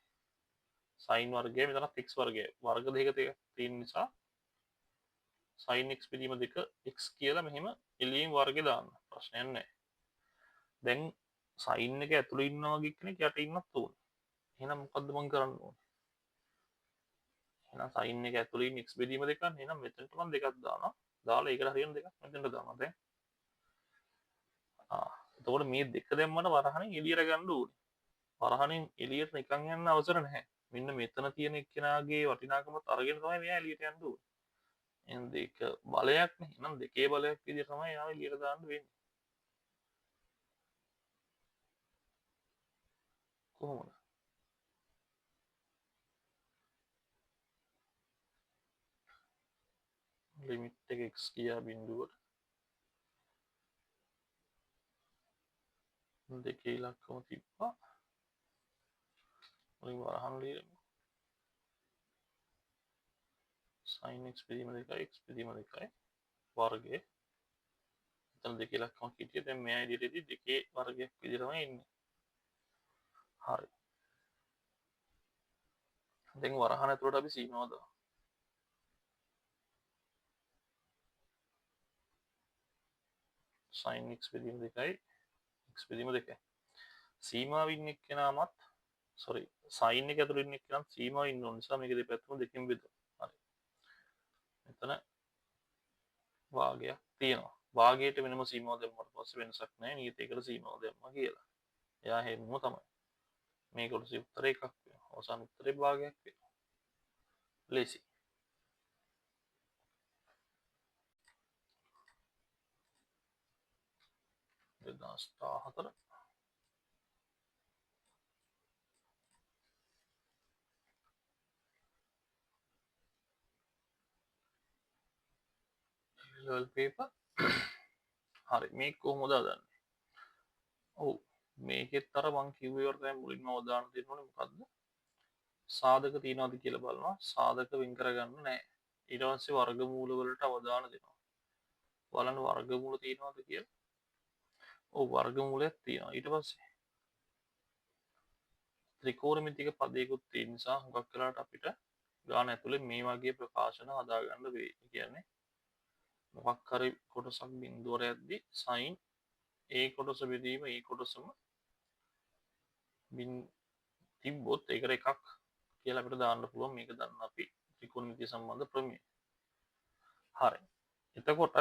sin වර්ගය මෙතනත් x වර්ගය වර්ග දෙක තියෙන නිසා sin x බෙදීම 2 x කියලා මෙහෙම එළියෙන් වර්ගය දාන්න. ප්‍රශ්නයක් නැහැ. දැන් sin එක ඇතුළේ ඉන්නවා වගේ කෙනෙක් යට ඉන්නත් ඕනේ. එහෙනම් මොකද්ද මම කරන්න ඕනේ? එහෙනම් sin එක ඇතුළේ ඉන්න x බෙදීම 2 නේ. එහෙනම් මෙතනට මම 2ක් දානවා. දාලා ඒකට හරියන 2ක් මෙතනට දානවා දැන්. එතකොට මේ දෙක දැම්මම වරහණෙන් එළියට ගන්න ඕනේ. වරහණෙන් එළියට නිකන් යන්න අවසර නැහැ. මෙන්න මෙතන තියෙන එක්කෙනාගේ වටිනාකමත් අරගෙන තමයි මෙයා එළියට යන්න ඕනේ. එහෙනම් දෙක බලයක් නේ. එහෙනම් දෙකේ බලයක් විදිහට තමයි යාව එළියට දාන්න වෙන්නේ. කොහොමද? ලිමිට් එක x ගියා බිඳුවට. දෙකේ ඉලක්කම තිබ්බා. වලින් වරහන් ලියමු. sin x බෙදීම 2 x බෙදීම 2 වර්ගය. එතන දෙකේ ඉලක්කමක් හිටියේ. දැන් මෙයා ඉදිරියේදී දෙකේ වර්ගයක් විදිහට තමයි ඉන්නේ. හරි. දැන් වරහන් ඇතුළට අපි සීමාව දාමු. sin x බෙදීම 2යි x බෙදීම 2යි. සීමාව ඉන්න එක්කෙනාමත් sin එක ඇතුළේ ඉන්න එක්කෙනාත් සීමාව ඉන්න ඕන නිසා මේක දෙපැත්තම දෙකෙන් බෙදුවා. හරි. මෙතන භාගයක් තියෙනවා. භාගයට වෙනම සීමාව දැම්මට පස්සේ වෙනසක් නැහැ. නියතයකට සීමාව දැම්මා කියලා. එයා හැමෝම තමයි. මේ කොටසේ උත්තරේ එකක් වෙනවා. අවසාන උත්තරේ භාගයක් වෙනවා. ලේසි. දෙදහස් 14 level paper. හරි. මේක කොහොමද හදන්නේ? ඔව්. මේකෙත් අර මං කිව්වේ වර තමයි මුලින්ම අවධානය දෙන්න ඕනේ මොකද්ද? සාධක තියනවාද කියලා බලනවා. සාධක වෙන් කරගන්න නැහැ. ඊට පස්සේ වර්ගමූල වලට අවධානය දෙනවා. බලන්න වර්ගමූල තියනවාද කියලා. ඔව් වර්ගමූලයක් තියෙනවා. ඊට පස්සේ ත්‍රිකෝණමිතික පදයකුත් තියෙන නිසා හුඟක් වෙලාවට අපිට ගාන ඇතුලේ මේ වගේ ප්‍රකාශන හදාගන්න වෙයි. ඒ කියන්නේ මොකක් හරි කොටසක් බිඳුවර යද්දි sin ඒ කොටස බෙදීම ඒ කොටසම තිබ්බොත් ඒකට එකක් කියලා අපිට දාන්න පුළුවන්. මේක දන්න අපි ත්‍රිකෝණමිතිය සම්බන්ධ ප්‍රමේය. හරි. එතකොට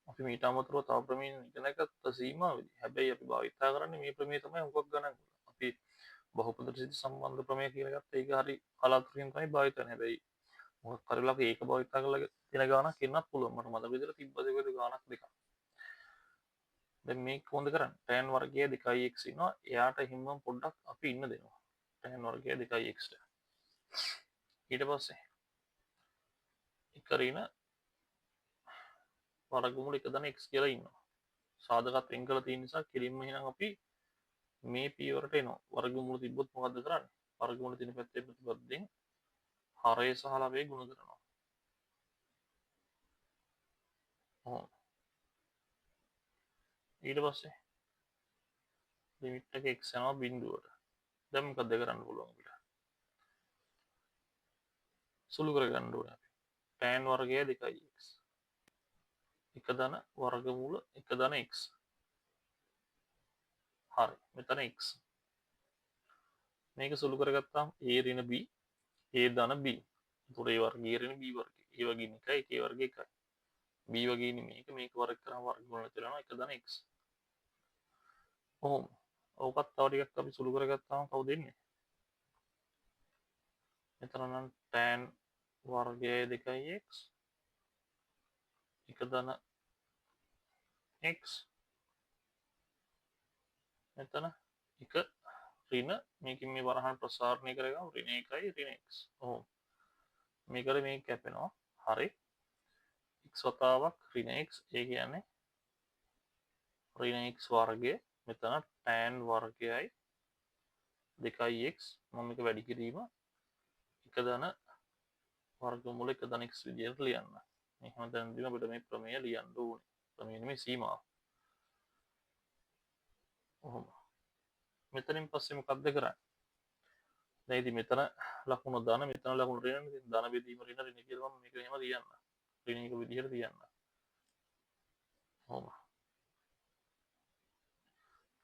අපි මීට අමතරව තව ප්‍රමේය ඉගෙන ගත්ත සීමාවෙදී. හැබැයි අපි භාවිතා කරන්නේ මේ ප්‍රමේය තමයි හුඟක් ගණන්. අපි බහුපද සිද්ධි සම්බන්ධ ප්‍රමේය කියලා ගත්ත ඒක හරි කලාතුරකින් තමයි භාවිත කරන්නේ. හැබැයි මොකක් හරි වෙලාවක ඒක භාවිතා කරලා තියෙන ගාණක් එන්නත් පුළුවන්. මට මතක විදිහට තිබ්බද ඒකද ගාණක් දෙකක්. දැන් මේක කොහොමද කරන්නේ? tan වර්ගය 2x ඉන්නවා. එයාට හිම්මම පොඩ්ඩක් අපි ඉන්න දෙනවා. tan වර්ගය 2x ට. ඊට පස්සේ එක ඍණ වර්ගමූල 1 ධන x කියලා ඉන්නවා. සාධකත් වෙන් කරලා තියෙන නිසා කෙලින්ම එහෙනම් අපි මේ පියවරට එනවා. වර්ගමූල තිබ්බොත් මොකද්ද කරන්නේ? වර්ගමූල තියෙන පැත්තේ ප්‍රතිපදයෙන් හරය සහ ලවය ගුණ කරනවා. ඔහොම. ඊට පස්සේ ලිමිට් එක x යනවා බිඳුවට. දැන් මොකද කරන්න පුළුවන් අපිට? සුළු කරගන්න ඕනේ අපි. tan වර්ගය 2x. එක ධන වර්ගමූල එක ධන x. හරි. මෙතන x. මේක සුළු කරගත්තාම a ඍණ b a ධන b. එතකොට a වර්ගය ඍණ b වර්ගය. a වගේ එකයි a වර්ගය එකයි. b වගේ මේක වර්ග කරාම වර්ගමූල කරනවා එක ධන x. ඔහොම. ඕකත් තව ටිකක් අපි සුළු කරගත්තාම කවුද එන්නේ? මෙතන නම් tan වර්ගය 2x එක ධන x මෙතන එක ඍණ මේකින් මේ වරහන් ප්‍රසාරණය කරගමු ඍණ 1යි ඍණ x. ඔහොම. මේකට මේක කැපෙනවා. හරි. x වතාවක් ඍණ x ඒ කියන්නේ ඍණ x වර්ගය මෙතන tan වර්ගයයි 2x මම මේක වැඩි කිරීම එක ධන වර්ගමූල එක ධන x විදිහට ලියන්න. මේ හැමතැනදීම අපිට මේ ප්‍රමේය ලියන්න ඕනේ. ප්‍රමේය නෙමෙයි සීමාව. ඔහොම. මෙතනින් පස්සේ මොකක්ද කරන්නේ? දැන් ඉතින් මෙතන ලකුණු ධන මෙතන ලකුණු ඍණ ඉතින් ධන බෙදීම ඍණ ඍණ කියලා මම මේක එහෙම ලියන්න. ඍණ එක විදිහට ලියන්න. ඔහොම.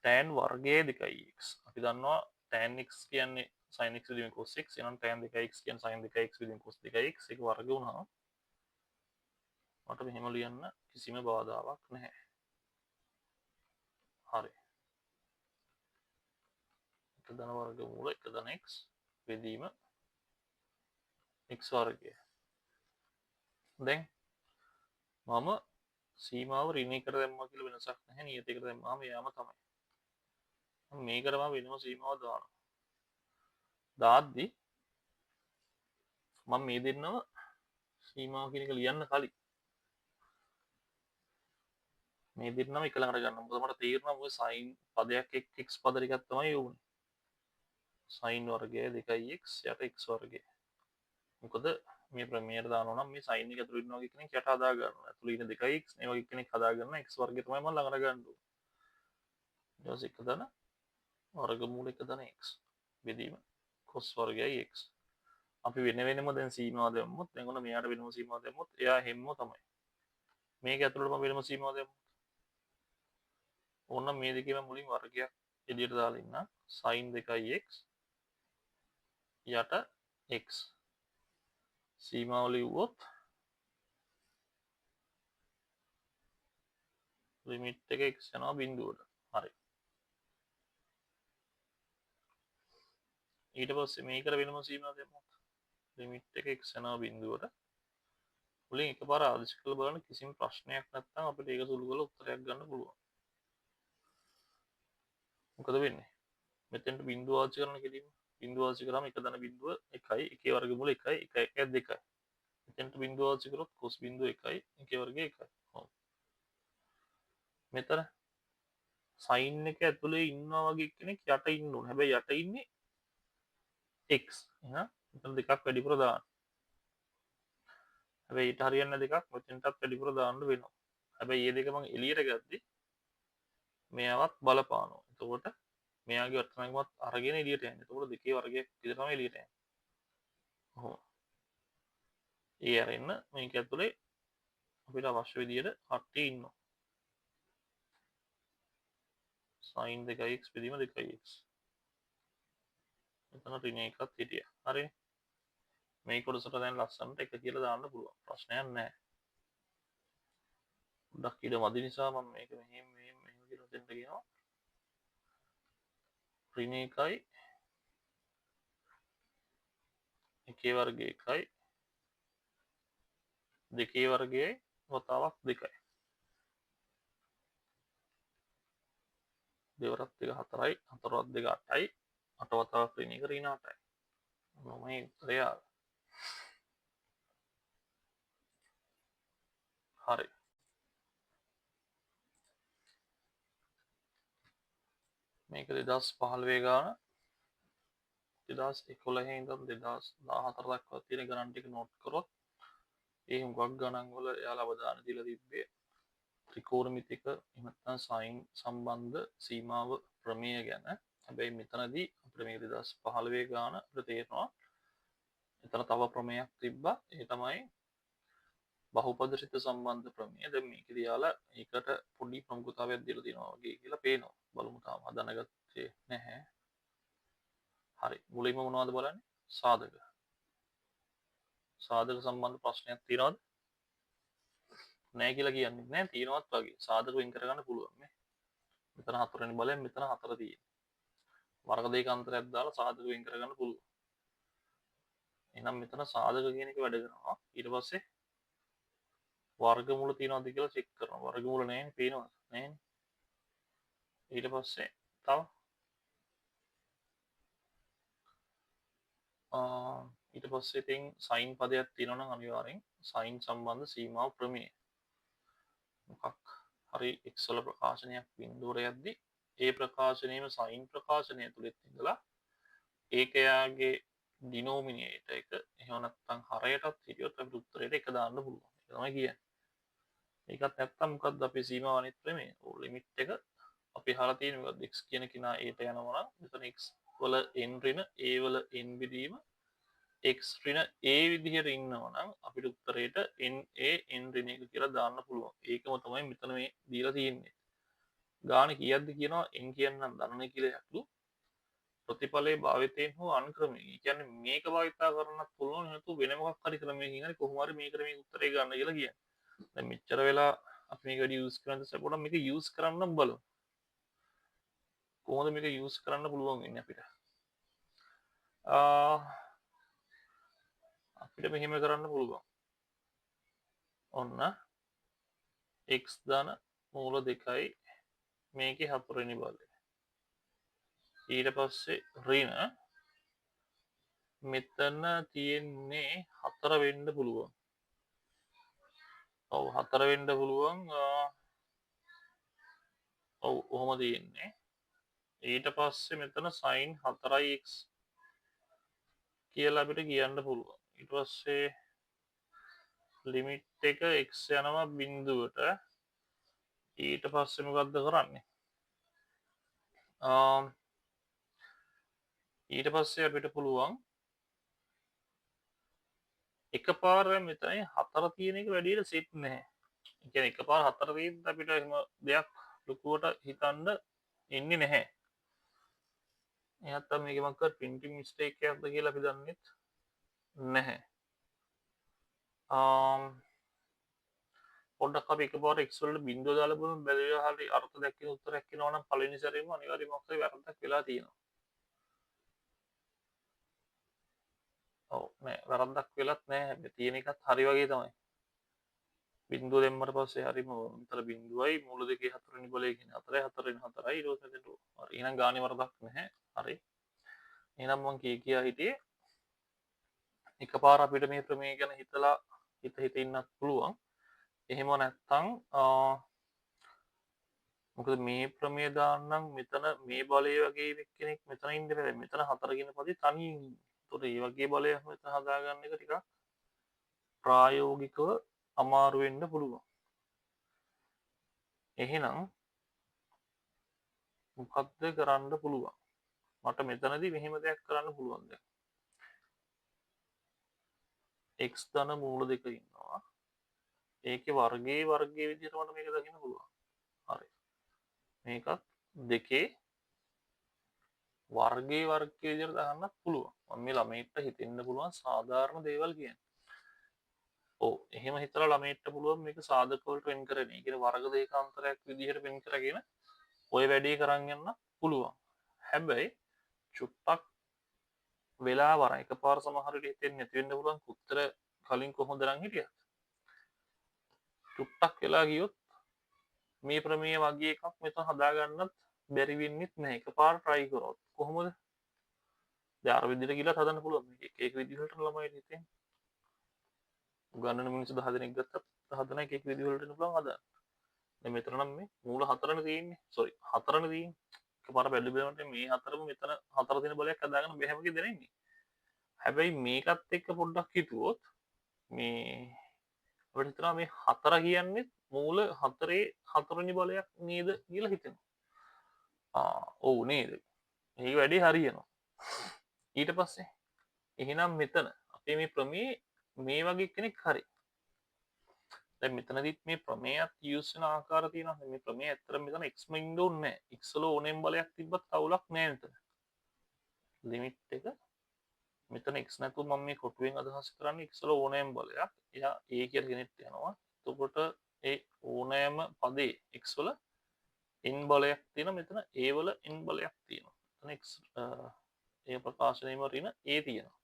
tan වර්ගයේ 2x. අපි දන්නවා tan x කියන්නේ sin x විදිහේ cos x. එහෙනම් tan 2x කියන්නේ sin 2x විදිහේ cos 2x. ඒක වර්ග වුණා. මට මෙහෙම ලියන්න කිසිම බාධාවක් නැහැ. හරි. එක ධන වර්ගමූල එක ධන x බෙදීම x වර්ගය. දැන් මම සීමාව ඍණ එකට දැම්මා කියලා වෙනසක් නැහැ. නියතයකට දැම්මාම යාම තමයි. මේකට මම වෙනම සීමාව දානවා. දාද්දි මම මේ දෙන්නම සීමාව කියන එක ලියන්න කලින් මේ දෙන්නම එක ළඟට ගන්න. මොකද මට තේරෙනවා මොකද sin පදයක් එක්ක x පද ටිකක් තමයි යෝනේ. sin වර්ගය 2x යට x වර්ගය. මොකද මේ ප්‍රමේයයට දානවා නම් මේ sin එක ඇතුළේ ඉන්න වගේ කෙනෙක් යට හදා ගන්නවා. ඇතුළේ ඉන්න 2x මේ වගේ කෙනෙක් හදා ගන්න x වර්ගය තමයි මම ළඟට ගන්න ඕනේ. ඊට පස්සේ එක ධන වර්ගමූල එක ධන x බෙදීම cos වර්ගයයි x. අපි වෙන වෙනම දැන් සීමාව දැම්මොත් දැන් ඔන්න මෙයාට වෙනම සීමාව දැම්මොත් එයා හැම්ම තමයි. මේක ඇතුළට මම වෙනම සීමාව දැම්මොත් ඕන්න මේ දෙකේම මුලින් වර්ගයක් එළියට දාලා ඉන්න sin 2x යට x සීමාව ලිව්වොත් ලිමිට් එක x යනවා බිඳුවට. හරි. ඊට පස්සේ මේකට වෙනම සීමාව දැම්මොත් ලිමිට් එක x යනවා බිඳුවට. මුලින් එකපාර ආදේශ කරලා බලන්න කිසිම ප්‍රශ්නයක් නැත්නම් අපිට ඒක සුළු කරලා උත්තරයක් ගන්න පුළුවන්. මොකද වෙන්නේ? මෙතෙන්ට බිඳුව ආච්චි කරන කෙලින්ම බිඳුව ආච්චි කරාම එක ධන බිඳුව 1යි එකේ වර්ගමූල 1යි 1 1 2යි. මෙතෙන්ට බිඳුව ආච්චි කරොත් cos බිඳුව 1යි එකේ වර්ගය 1යි. ඔව්. මෙතන sin එක ඇතුලේ ඉන්නවා වගේ කෙනෙක් යට ඉන්න ඕනේ. හැබැයි යට ඉන්නේ x. එහෙනම් මෙතන දෙකක් වැඩිපුර දාන්න. හැබැයි ඊට හරියන්නේ දෙකක් මෙතෙන්ටත් වැඩිපුර දාන්න වෙනවා. හැබැයි මේ දෙක මම එළියට ගත්තී මෙයාවත් බලපානවා. එතකොට මෙයාගේ වර්තමානකමත් අරගෙන එළියට යන්නේ. එතකොට දෙකේ වර්ගයක් විතර තමයි එළියට යන්නේ. ඔහොම. ඒ අරින්න මේක ඇතුලේ අපිට අවශ්‍ය විදියට කට්ටිය ඉන්නවා. sin 2x බෙදීම 2x. මෙතන ඍණ එකක් හිටියා. හරිනේ. මේ කොටසට දැන් ලස්සනට එක කියලා දාන්න පුළුවන්. ප්‍රශ්නයක් නැහැ. පොඩ්ඩක් ඉඩ මදි නිසා මම මේක මෙහෙම කියලා දෙන්න කියනවා. ඍණ එකයි එකේ වර්ගය 1යි දෙකේ වර්ගයයි වතාවක් 2යි. දෙවරක් 2 4යි 4වත් 2 8යි 8 වතාවක් ඍණ එක ඍණ 8යි. මොනම මේ උත්තරය හරි. මේක 2015 ගාන 2011 ඉඳන් 2014 දක්වා තියෙන ගණන් ටික නෝට් කරොත් ඒ හුඟක් ගණන් වල එයාලා අවධානය දීලා තිබ්බේ ත්‍රිකෝණමිතික එහෙම නැත්නම් සයින් සම්බන්ධ සීමාව ප්‍රමේය ගැන. හැබැයි මෙතනදී අපිට මේ 2015 ගාන අපිට තේරෙනවා එතන තව ප්‍රමේයක් තිබ්බා. ඒ තමයි බහුපදරිත සම්බන්ධ ප්‍රමේය. දැන් මේකදී යාලා ඒකට පොඩි ප්‍රමුඛතාවයක් දීලා තියෙනවා වගේ කියලා පේනවා. බලමු තාම හදනගත්තේ නැහැ. හරි. මුලින්ම මොනවද බලන්නේ? සාධක. සාධක සම්බන්ධ ප්‍රශ්නයක් තියෙනවද? නැහැ කියලා කියන්නේ නැහැ. තියෙනවත් වගේ. සාධක වෙන් කරගන්න පුළුවන් නේ. මෙතන 4 වෙනි බලයෙන් මෙතන 4 තියෙනවා. වර්ග දෙක අන්තරයක් දාලා සාධක වෙන් කරගන්න පුළුවන්. එහෙනම් මෙතන සාධක කියන එක වැඩ කරනවා. ඊට පස්සේ වර්ගමූල තියනවාද කියලා චෙක් කරනවා. වර්ගමූල නැහැ පේනවද? නැහැ. ඊට පස්සේ තව ඊට පස්සේ ඉතින් සයින් පදයක් තියෙනවා නම් අනිවාර්යෙන් සයින් සම්බන්ධ සීමාව ප්‍රමේය. මොකක් හරි x වල ප්‍රකාශනයක් බිඳුවර යද්දී ඒ ප්‍රකාශනයේම සයින් ප්‍රකාශනය තුලින් ඉඳලා ඒක යාගේ ඩිනෝමිනේටර් එක එහෙම නැත්නම් හරයටත් හිටියොත් අපිට උත්තරේට එක දාන්න පුළුවන්. ඒක තමයි කියන්නේ. ඒකත් නැත්තම් මොකද්ද අපේ සීමාව අනිත් ප්‍රමේය? ඕ ලිමිට් එක අපි අහලා තියෙන මොකද්ද? x කියන කෙනා යට යනවා නම් මෙතන x වල n ඍණ a වල n බෙදීම x ඍණ a විදිහට ඉන්නවා නම් අපිට උත්තරේට n a n ඍණ 1 කියලා දාන්න පුළුවන්. ඒකම තමයි මෙතන මේ දීලා තියෙන්නේ. ගාණ කීයක්ද කියනවා n කියන්නම් දන්නේ කියලා යක්ලු. ප්‍රතිඵලයේ භාවිතයෙන් හෝ අනුක්‍රමයෙන්. ඒ කියන්නේ මේක භාවිතා කරන්නත් පුළුවන් නැතු වෙන මොකක් හරි ක්‍රමයකින් හරි කොහොම හරි මේ ක්‍රමයේ උත්තරේ ගන්න කියලා කියන්නේ. දැන් මෙච්චර වෙලා අපි මේක වැඩි යූස් කරන නිසා පොඩ්ඩක් මේක යූස් කරන්න බලමු. කොහොමද මේක යූස් කරන්න පුළුවන් වෙන්නේ අපිට? අපිට මෙහෙම කරන්න පුළුවන්. ඔන්න x ධන මූල 2යි මේකේ 4 වෙනි බලය. ඊට පස්සේ ඍණ මෙතන තියෙන්නේ 4 වෙන්න පුළුවන්. ඔව් 4 වෙන්න පුළුවන්. ඔව් ඔහොම තියෙන්නේ. ඊට පස්සේ මෙතන sin 4x කියලා අපිට කියන්න පුළුවන්. ඊට පස්සේ ලිමිට් එක x යනවා බිඳුවට. ඊට පස්සේ මොකද්ද කරන්නේ? ඊට පස්සේ අපිට පුළුවන් එකපාර මෙතන 4 තියෙන එක වැඩියට සෙට් නැහැ. ඒ කියන්නේ එකපාර 4 තියෙද්දි අපිට එහෙම දෙයක් ලොකුවට හිතන්න එන්නේ නැහැ. එහෙනම් මේක මොකක්ද printing mistake එකක්ද කියලා අපි දන්නෙත් නැහැ. පොඩ්ඩක් අපි එකපාර x වලට බිංදුව දාලා බලමු බැලුවා හරි අර්ථ දැක්කේ උත්තරයක් එනවා නම් පළවෙනි සැරේම අනිවාර්යයෙන්ම මොකක් හරි වැරද්දක් වෙලා තියෙනවා. ඔව් නෑ වැරද්දක් වෙලත් නෑ හැබැයි තියෙන එකත් හරි වගේ තමයි. බිංදුව දැම්මට පස්සේ හරිම උතර බිංදුවයි මූල දෙකේ 4 වෙනි බලය කියන්නේ 4යි 4 වෙනි 4යි ඊට පස්සේ හරි එහෙනම් ගානේ වරදක් නැහැ. හරි. එහෙනම් මම කියා හිටියේ එකපාර අපිට මේ ප්‍රමේය ගැන හිතලා හිත ඉන්නත් පුළුවන්. එහෙම නැත්නම් මොකද මේ ප්‍රමේය දාන්නම් මෙතන මේ බලය වගේ කෙනෙක් මෙතන ඉන්න බෑ. මෙතන 4 කියන පදේ තනියෙන් ඉන්නේ. ඒතකොට මේ වගේ බලයක් මෙතන හදාගන්න එක ටිකක් ප්‍රායෝගිකව අමාරු වෙන්න පුළුවන්. එහෙනම් මොකක්ද කරන්න පුළුවන්? මට මෙතනදී මෙහෙම දෙයක් කරන්න පුළුවන් දැන්. x ධන මූල දෙක ඉන්නවා. ඒකේ වර්ගයේ විදිහට මට මේක දකින්න පුළුවන්. හරි. මේකත් දෙකේ වර්ගයේ විදිහට දාන්නත් පුළුවන්. මම මේ ළමයින්ට හිතෙන්න පුළුවන් සාධාරණ දේවල් කියන්නේ. ඔව් එහෙම හිතලා ළමයින්ට පුළුවන් මේක සාධක වලට වෙන් කරගෙන. ඒ කියන්නේ වර්ග දෙකාන්තරයක් විදිහට වෙන් කරගෙන ওই වැඩේ කරන් යන්න පුළුවන්. හැබැයි චුට්ටක් වෙලා වර එකපාර සමහර විට හිතෙන්නේ නැති වෙන්න පුළුවන් උත්තර කලින් කොහොමද නම් හිටියත්. චුට්ටක් වෙලා ගියොත් මේ ප්‍රමේය වගේ එකක් මෙතන හදාගන්නත් බැරි වෙන්නෙත් නැහැ. එකපාර try කරොත් කොහොමද? දැන් අර විදිහට ගිහලා හදන්න පුළුවන්. මේක එක විදිහකට ළමයි හිතෙන්නේ. උගන්නන මිනිස්සු 10 දෙනෙක් ගත්තත් 10 දෙනෙක් එක විදිහකට වෙන්න පුළුවන් හදන්න. දැන් මෙතන නම් මේ මූල 4නේ තියෙන්නේ. sorry 4නේ තියෙන්නේ. එකපාර බැලු බලනකොට මේ 4ම මෙතන 4 දින බලයක් හදාගන්න බැහැ වගේ දැනෙන්නේ. හැබැයි මේකත් එක්ක පොඩ්ඩක් හිතුවොත් මේ අපිට හිතනවා මේ 4 කියන්නේ මූල 4ේ 4 වෙනි බලයක් නේද කියලා හිතෙනවා. ඔව් නේද? මේ වැඩේ හරියනවා. ඊට පස්සේ එහෙනම් මෙතන අපේ මේ ප්‍රමේය මේ වගේ කෙනෙක් හරි. දැන් මෙතනදිත් මේ ප්‍රමේයත් යූස් වෙන ආකාර තියෙනවා. මේ ප්‍රමේය ඇත්තටම මෙතන x ම ඉන්න ඕනේ නැහැ. x වල ඕනෙම බලයක් තිබ්බත් කවුලක් නැහැ මෙතන. ලිමිට් එක මෙතන x නැතුව මම මේ කොටුවෙන් අදහස් කරන්නේ x වල ඕනෑම බලයක්. එයා a කියලා ගෙනෙට යනවා. එතකොට ඒ ඕනෑම පදේ x වල n බලයක් තියෙනවා. මෙතන a වල n බලයක් තියෙනවා. මෙතන x ඒ ප්‍රකාශනයේම ඍණ a තියෙනවා.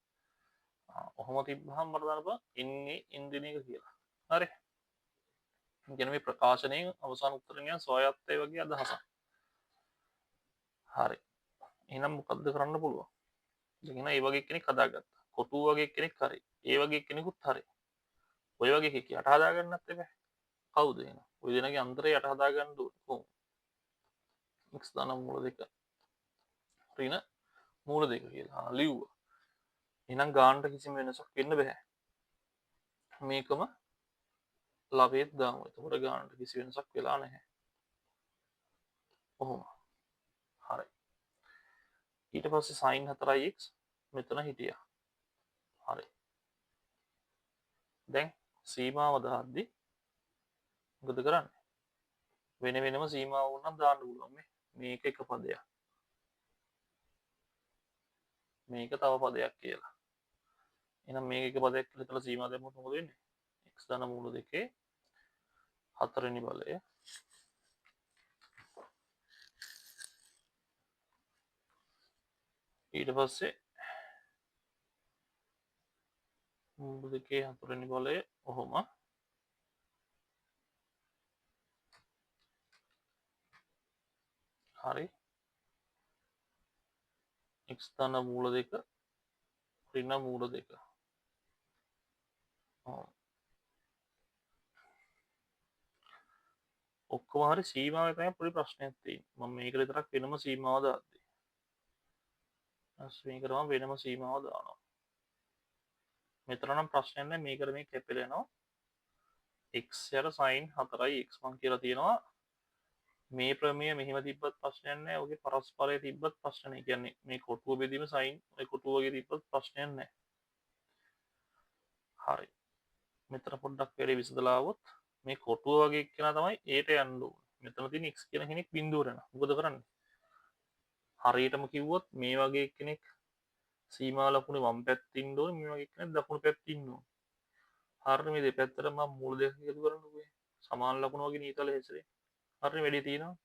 ඔහොම තිබ්බහම මට දාන්න පුළුවන් n දින එක කියලා. හරි. කියන මේ ප්‍රකාශනයෙන් අවසාන උත්තරය නිකන් සොයාත්තේ වගේ අදහසක්. හරි. එහෙනම් මොකද්ද කරන්න පුළුවන්? දැන් ඒ වගේ කෙනෙක් හදාගත්තා. කොටු වගේ කෙනෙක් හරි. ඒ වගේ කෙනෙකුත් හරි. ඔය වගේ කෙනෙක් යට හදාගන්නත් එපා. කවුද එහෙනම්? ඔය දෙනගේ අන්තරය යට හදාගන්න ඕනේ කොහොමද? x දාන මූල දෙක ඍණ මූල දෙක කියලා. ලිව්වා. එහෙනම් ගානට කිසිම වෙනසක් වෙන්න බෑ. මේකම ලවේත් දාමු. එතකොට ගානට කිසි වෙනසක් වෙලා නැහැ. කොහොම? හරි. ඊට පස්සේ sin 4x මෙතන හිටියා. හරි. දැන් සීමාව දාද්දි මොකද කරන්නේ? වෙන වෙනම සීමාව වුණා දාන්න පුළුවන් මේ. මේක එක පදයක්. මේක තව පදයක් කියලා. එහෙනම් මේක එක පදයක් කියලා හිතලා සීමා දැම්මොත් මොකද වෙන්නේ? x ධන මූල දෙකේ 4 වෙනි බලය ඊට පස්සේ මූල දෙකේ 4 වෙනි බලය ඔහොම හරි x ධන මූල දෙක ඍණ මූල දෙක ඔක්කොම හරි සීමාවේ තමයි පොඩි ප්‍රශ්නයක් තියෙන්නේ. මම මේකට විතරක් වෙනම සීමාව දාද්දි. මේකට මම වෙනම සීමාව දානවා. මෙතන නම් ප්‍රශ්නයක් නැහැ. මේකට මේ කැපිලා යනවා. x යට sin 4x මම කියලා තියෙනවා. මේ ප්‍රමේය මෙහෙම තිබ්බත් ප්‍රශ්නයක් නැහැ. ඔගේ පරස්පරය තිබ්බත් ප්‍රශ්න නැහැ. කියන්නේ මේ කොටුව බෙදීම sin ඔය කොටුව වගේ තිබ්බත් ප්‍රශ්නයක් නැහැ. හරි. මෙතන පොඩ්ඩක් වැඩි විසදලා આવොත් මේ කොටුව වගේ කෙනා තමයි ඒට යන්න ඕනේ. මෙතන තියෙන x කියන කෙනෙක් බිඳුවට යනවා. මොකද කරන්නේ? හරියටම කිව්වොත් මේ වගේ කෙනෙක් සීමා ලකුණේ වම් පැත්තේ ඉන්න ඕනේ. මේ වගේ කෙනෙක් දකුණු පැත්තේ ඉන්න ඕනේ. හරිනේ මේ දෙපැත්තට මම මූල දෙක එකතු කරන්නකෝ. සමාන ලකුණු වගේ නීතල හැසිරේ. හරිනේ වැඩි තියෙනවා.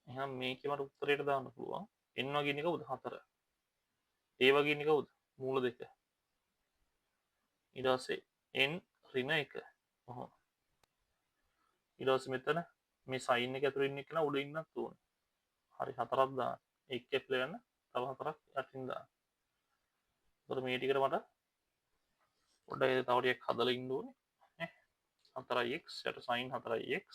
එහෙනම් මේකේ මට උත්තරයට දාන්න පුළුවන්. n වගේ ඉන්නේ කවුද? 4. a වගේ ඉන්නේ කවුද? මූල දෙක. ඊට පස්සේ n ඍණ 1. ඔහොම. ඊට පස්සේ මෙතන මේ sin එක ඇතුළේ ඉන්න කෙනා උඩ ඉන්නත් ඕනේ. හරි 4ක් දාන්න. එක කැපිලා යන තව 4ක් යටින් දාන්න. එතකොට මේ ටිකට මට පොඩ්ඩක් තව ටිකක් හදලා ඉන්න ඕනේ. නේ 4x යට sin 4x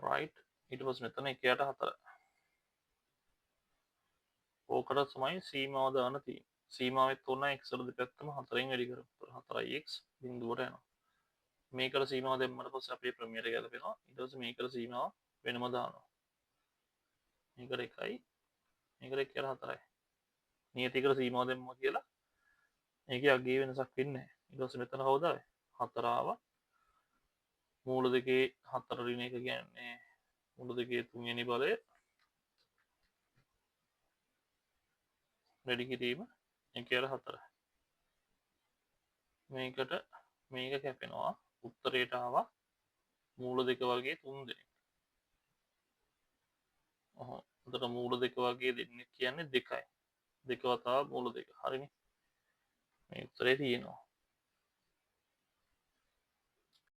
right ඊට පස්සේ මෙතන 1 යට 4. ඕකට තමයි සීමාව දාන්න තියෙන්නේ. සීමාවෙත් ඕන x වල දෙපැත්තම 4න් වැඩි කරමු. 4x බිඳුවට යනවා. මේකට සීමාව දැම්මට පස්සේ අපේ ප්‍රමේයයට ගැලපෙනවා. ඊට පස්සේ මේකට සීමාව වෙනම දානවා. මේකට 1යි මේකට 1 යට 4යි. නියතිකට සීමාව දැම්මා කියලා මේකේ අගේ වෙනසක් වෙන්නේ නැහැ. ඊට පස්සේ මෙතන කවුද ආවේ? 4 ආවා. මූල දෙකේ 4 ඍණ 1 කියන්නේ මූල දෙකේ 3 වෙනි බලය වැඩි කිරීම 1/4. මේකට මේක කැපෙනවා. උත්තරයට ආවා මූල දෙක වගේ 3 දෙනෙක්. ඔහොම. එතකොට මූල දෙක වගේ දෙන්නෙක් කියන්නේ 2යි. 2 වතාවක් මූල දෙක. හරිනේ. මේ උත්තරේ තියෙනවා.